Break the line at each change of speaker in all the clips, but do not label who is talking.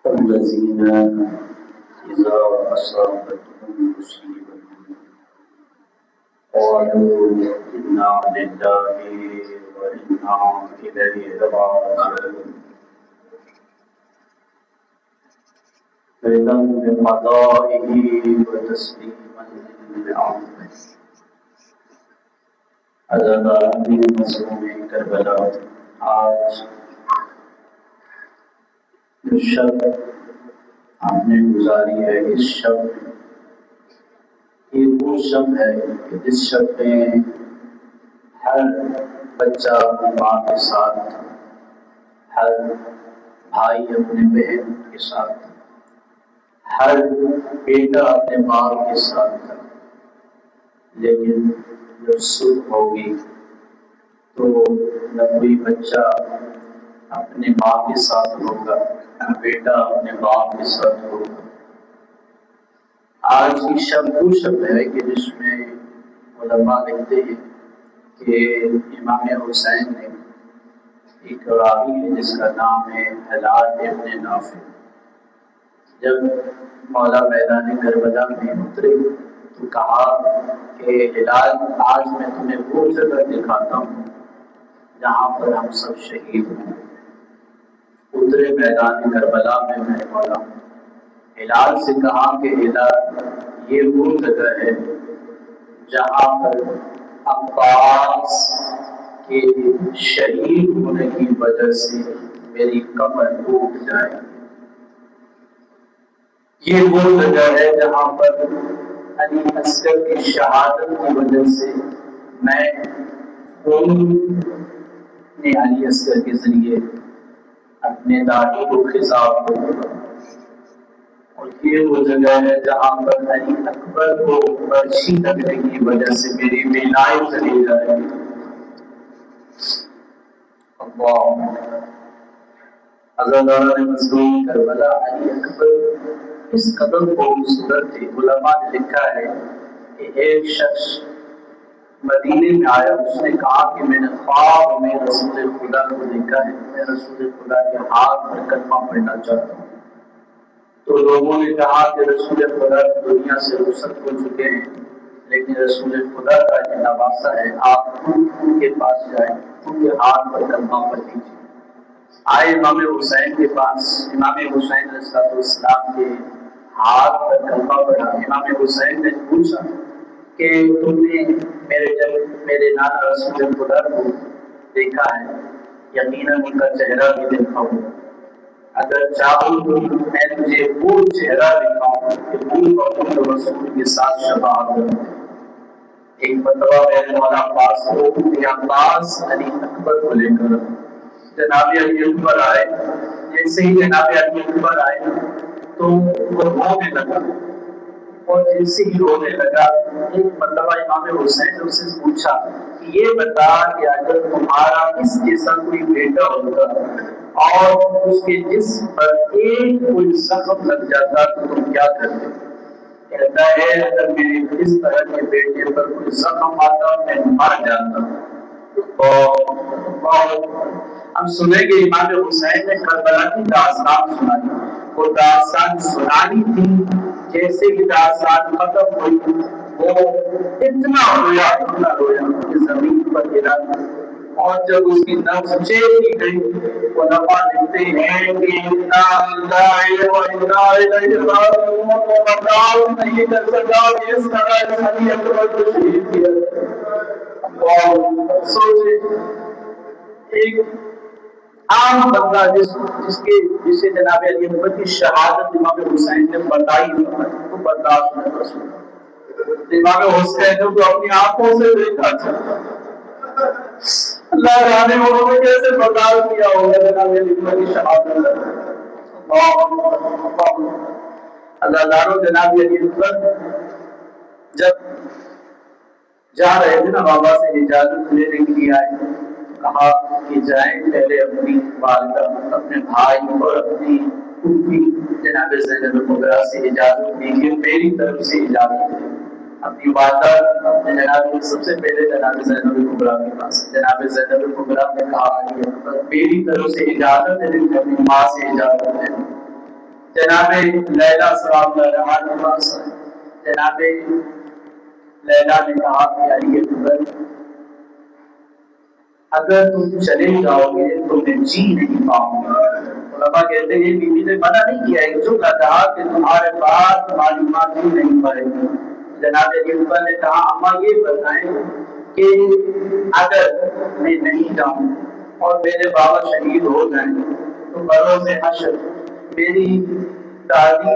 الذين إذا أصابتهم مصيبة قالوا إنا لله وإنا إليه راجعون رضا بقضائه وتسليما لأمره. عزاداران مظلوم کربلا، آج جو شب آپ نے گزاری ہے، اس شب یہ وہ شب ہے کہ جس شب میں ہر بچہ اپنی ماں کے ساتھ تھا، ہر بھائی اپنے بہن کے ساتھ تھا، ہر بیٹا اپنے باپ کے ساتھ تھا. لیکن جب صبح ہوگی تو نہ کوئی بچہ اپنے ماں کے ساتھ ہوگا، نہ بیٹا اپنے باپ کے ساتھ ہوگا. آج کی شب وہ شب ہے کہ جس میں علماء لکھتے ہیں کہ امام حسین نے ایک راوی ہے جس کا نام ہے ہلال ابن نافع، جب مولا میدان کربلا میں اترے تو کہا کہ ہلال، آج میں تمہیں وہ جگہ دکھاتا ہوں جہاں پر ہم سب شہید ہوں. اترے میدان کربلا میں مولا ہلال سے کہا کہ ہلال، یہ وہ جگہ ہے جہاں پر عباس کے شہید ہونے کی وجہ سے میری کمر ٹوٹ جائے. یہ وہ جگہ ہے جہاں پر علی اصغر کی شہادت کی وجہ سے میں نے علی اصغر کے ذریعے اپنے داڑھی کو خضاب کروں گا. اور یہ وہ جگہ ہے جہاں پر علی اکبر کو برچھی لگنے کی وجہ سے میری بینائی چلی جائے گی. عزاداران مظلوم کربلا، علی اکبر اس قدر خوبصورت تھے. علماء نے لکھا ہے کہ ایک شخص مدینے میں آیا، اس نے کہا کہ میں نے خواب میں رسول خدا کو دیکھا ہے، میں رسول خدا کے ہاتھ پر کلمہ پڑھنا چاہتا ہوں. تو لوگوں نے کہا کہ رسول خدا دنیا سے رخصت ہو چکے ہیں، لیکن رسول خدا کا یہ نواسہ ہے، آپ ان کے پاس جائیں، ان کے ہاتھ پر کلمہ پڑھ دیجیے. آئے امام حسین کے پاس، امام حسین علیہ السلام کے ہاتھ پر کلمہ پڑھا. امام حسین نے پوچھا کہ تم نے میرے نانا رسول خدا کو دیکھا ہے؟ یقیناً ان کا چہرہ بھی دیکھا ہوں. اگر چاہوں تو میں تجھے وہ چہرہ دکھاؤں کہ تو رسول کے ساتھ شفاعت کرتے. ایک مرتبہ میرے مولا عباس علی اکبر کو لے کر جناب علی اکبر آئے. جیسے ہی جناب علی اکبر آئے تو وہ رونے لگا، اور جیسے ہی رونے لگا ایک مرتبہ امام حسین نے اسے پوچھا کہ یہ بتا کہ اگر تمہارا اس جیسا کوئی بیٹا ہوتا اور اس کے جسم پر ایک کوئی زخم لگ جاتا تو تم کیا کرتے؟ کہتا ہے اگر میرے اس طرح کے بیٹے پر کوئی زخم آتا میں مر جاتا. ہم سنیں گے امام حسین نے کربلا کی داستان سنائی. وہ داستان سنانی تھی، جیسے ہی داستان ختم ہوئی وہ اتنا رویا کہ زمین پر گرا. اور جب اس کی نفس چیک کی گئی، وہ نفع لکھتے ہیں کہ انا للہ و انا الیہ راجعون، وہ برداشت نہیں کر سکا کہ اس طرح علی اکبر کو شہید کیا. اور سوچے ایک عام بندہ جسے جناب علی اکبر کی شہادت امام حسین نے بتائی تو برداشت نہ کر سکتا. امام حسین کو اپنی آنکھوں سے دیکھا تھا، اللہ جانے انہوں نے کیسے برداشت کیا ہوگا جناب علی اکبر کی شہادت. اللہ دارو جناب علی اکبر جب جا رہے تھے نا بابا سے اجازت لینے کے لیے آئے، کہا کہ جائیں پہلے اپنی والدہ، اپنے بھائی اور اپنی پھوپھی جناب زینب کبریٰ سے اجازت لیجیے، میری طرف سے اجازت ہے. اپنی والدہ اپنے جناب سب سے پہلے جناب زینب کبریٰ کے پاس، جناب زینب کبریٰ نے کہا کہ میری طرف سے اجازت ہے، لیکن اپنی ماں سے اجازت ہے. جناب لیلا سلام اللہ علیہ کے پاس آئے. جناب لیلا نے کہا کہ علی اکبر اگر تم چلے جاؤ گے تو میں جی نہیں پاؤں گا. علماء کہتے ہیں بیوی نے منع نہیں کیا ہے، جو کہا کہ تمہارے پاس تمہاری ماں جی نہیں پڑے گی. جناب علی اکبر نے کہا اما یہ بتائیں کہ اگر میں نہیں جاؤں اور میرے بابا شہید ہو جائیں تو بروز حشر میری دادی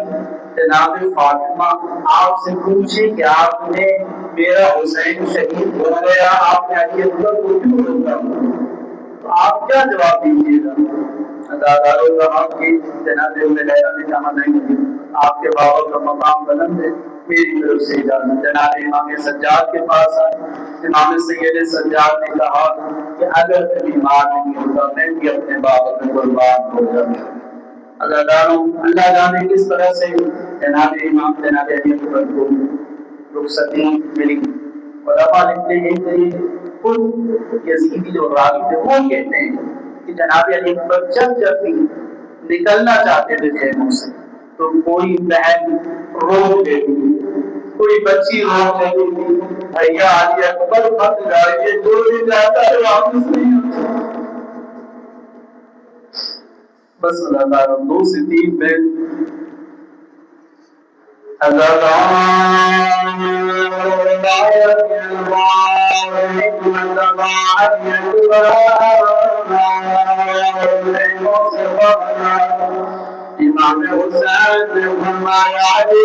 جناب فاطمہ آپ سے پوچھے کہ آپ نے میرا حسین شہید ہو گیا، آپ نے علی اکبر کو کیوں روکا؟ تو آپ کیا جواب دیجیے گا؟ اداکاروں کا آپ کی جناب لیلا نے کہا نہیں، آپ کے بابا کا مقام بلند ہے، میری طرف سے اجازت. جناب امام سجاد کے پاس آئے. امام سید سجاد نے کہا کہ اگر کبھی مار نہیں ہوتا میں بھی اپنے بابا میں قربان ہو جاتا. اداکاروں اللہ جانے کس طرح سے جناب امام جناب علی اکبر کو رخصتی ملی. علماء لکھتے ہیں کہ خود یزیدی جو راوی تھے وہ کہتے ہیں کہ جناب علی اکبر جب بھی نکلنا چاہتے تھے خیموں سے تو کوئی بہن روک دیتی تھی، کوئی بچی روک دیتی تھی، بھیا علی اکبر مت جائیے، جو بھی جاتا ہے واپس نہیں ہوتا. بس اللہ تعالیٰ 2 سے 3 میں امام حسین نے فرمایا علی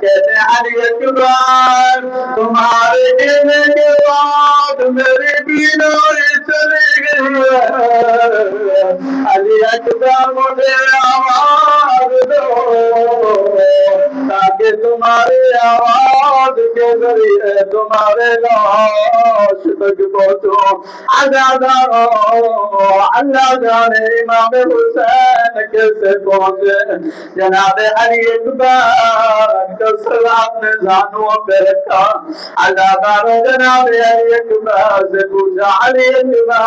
کہتے علی اکبر تمہارے دینے کے بعد میری بیماری چلی گئی ہے، علی اکبر مجھے آواز دو تاکہ تمہاری آواز کے ذریعے تمہارے لاش تک پہنچو۔ اللہ جانے امام حسین کیسے پہنچے۔ جناب علی اکبر کا سر اپنے زانوں پہ رکھا، عزاداروں جناب علی اکبر سے پوچھا، علی اکبر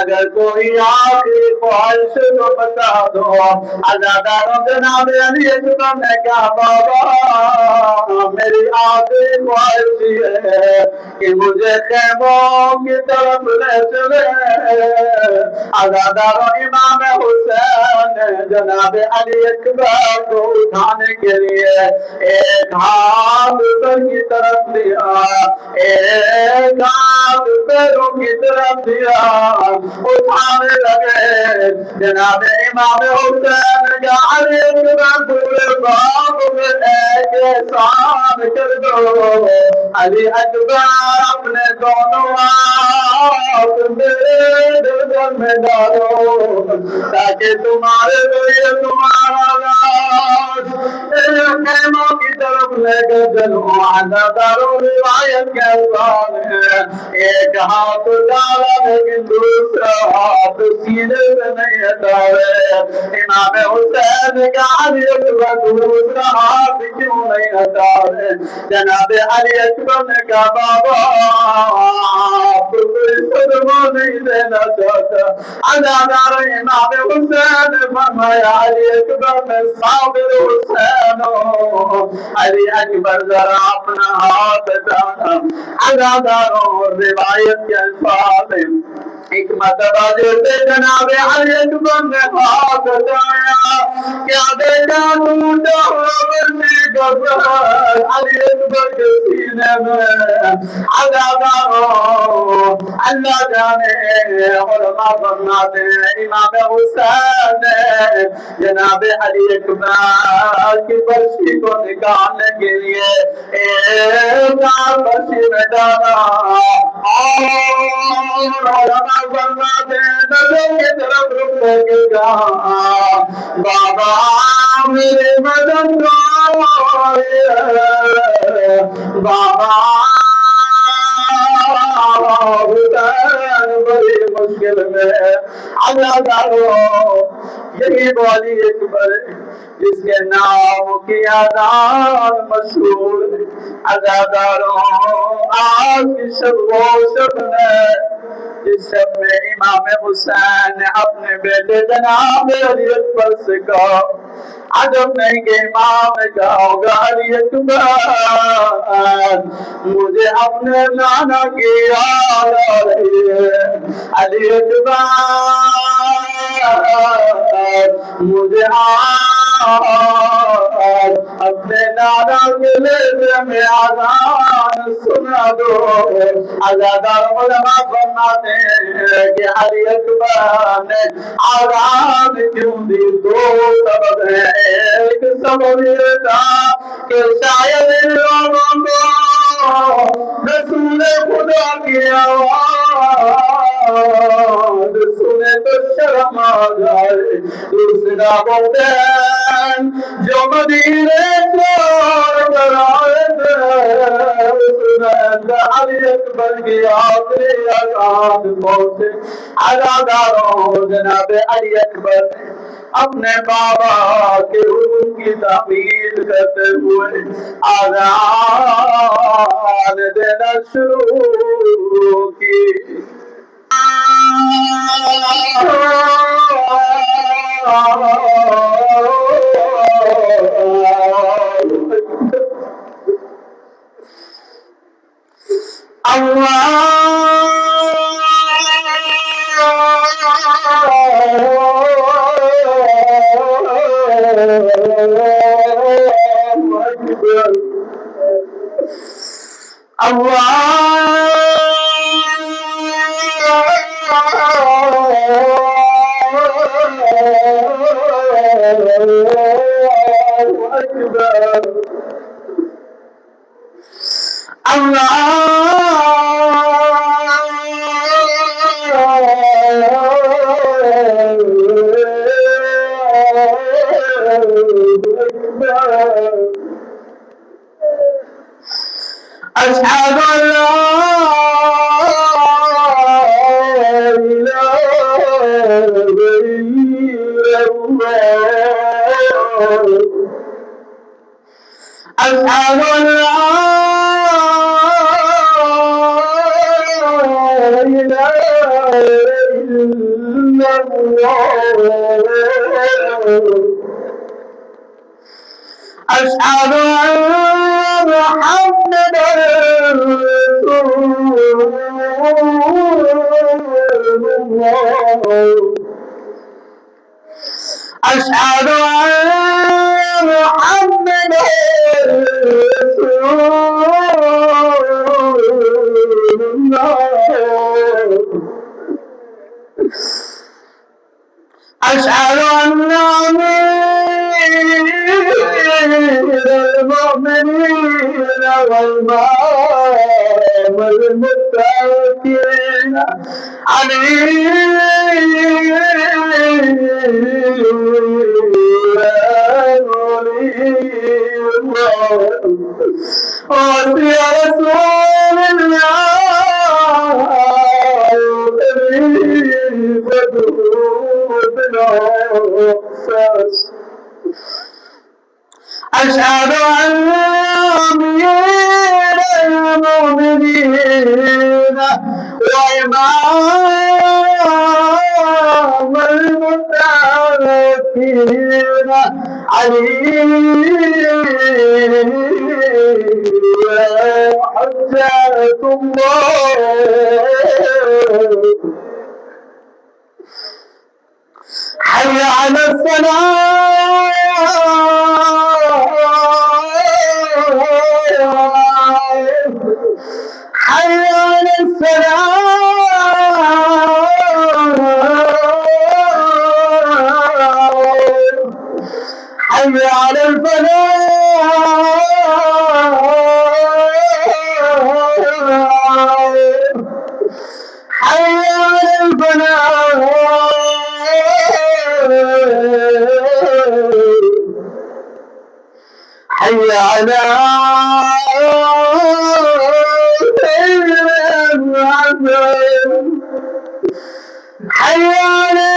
اگر کوئی آخری خواہش تو بتا دو۔ عزاداروں جناب علی اکبر نے کہا، بابا میری آخری خواہش یہ ہے کہ مجھے خیموں کی طرف لے چلے۔ عزاداروں امام حسین جناب علی اکبر کو اٹھانے کے لیے ایک ہاتھ سر کی طرف دیا، ایک ہاتھ پیروں کی طرف دیا، اٹھانے لگے۔ جناب امام حسین کا علی اکبر پورے باغ میں ایک احسان کر دو، علی اکبر اپنے دونوں ہاتھ میرے گردن میں ڈالو تاکہ تمہارے لیے تمہارا لاش خیموں کی طرف لے کر چلو۔ عزاداروں روایت کے الفاظ ہے، ایک ہاتھ ڈالا لیکن دوسرا ہاتھ سینے سے نہیں ہٹاوے۔ امام حسین کا علی اکبر دوسرا ہاتھ کیوں نہیں ہٹاوے؟ جناب علی اکبر نے کہا، بابا آپ کو کوئی صدمہ نہیں دینا چاہتا۔ عزادار امام حسین نے فرمایا، علی اکبر میں صابر حسین ہوں۔ علی اکبر ذرا اپنا ہاتھ ڈالا۔ عزاداروں روایت کے الفاظ ایک مرتبہ جیسے جناب علی اکبر نے ہاتھ اٹھایا، کیا دیکھا ٹوٹا ہوا بچی کا سر علی اکبر کے سینے میں۔ عزاداروں اللہ جانے علماء فرماتے ہیں، امام حسین نے جناب علی اکبر کی برسی کو نکالنے کے لیے ایک برسی میں ڈالا اور علماء فرماتے ہیں نظر کی طرف رکنے کے کہا، بابا میری مدد بابا حسین بڑی مشکل میں۔ عزاداروں یہی علی اکبر جس کے نام کی اذان مشہور ہے۔ عزاداروں آج کی شب وہ شب ہے جس شب میں امام حسین نے اپنے بیٹے جناب علی اکبر سے کہا، عجب نہیں کہ امام نے کہا ہوگا، علی اکبر مجھے اپنے نانا کی یاد آ رہی ہے، علی اکبر مجھے اپنے نانا کے لیے میں آزان سنا دو۔ عزادار علماء فرماتے ہیں کہ علی اکبر نے آزان کیوں دی؟ دو سبب ہے۔ ایک سبب یہ تھا کہ شاید ان لوگوں کو رسول خدا کی آواز سنے تو شرم آ جائے۔ دوسرا بہتین جو مدینے چھوڑ کر آئے تھے، علی اکبر کی آخری اذان پہنچے۔ عزاداروں جناب علی اکبر اپنے بابا کے حکم کی تعمیل کرتے ہوئے آذان دینا شروع کی۔ اللہ أشهد أن لا إله إلا الله أشهد أن لا إله إلا الله أشهد أن محمدا رسول الله أشهد أن محمدا رسول الله أشهد أن المؤمنين والإمام المتقين علي يا رسول الله أشهد أن أمير المؤمنين وإمام المتقين علي حجة الله حي على الصلاة حي على الصلاة حي على الفلاح حي على الفلاح حي على حي على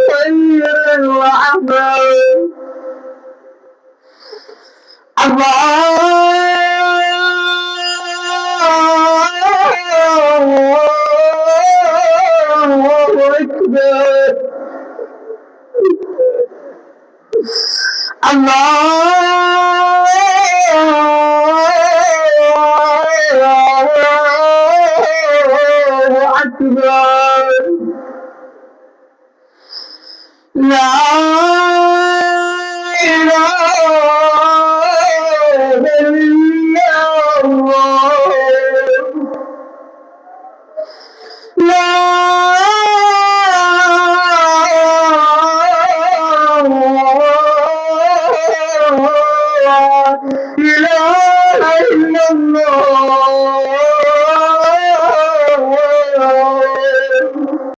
خير العمل الله أكبر الله أكبر لا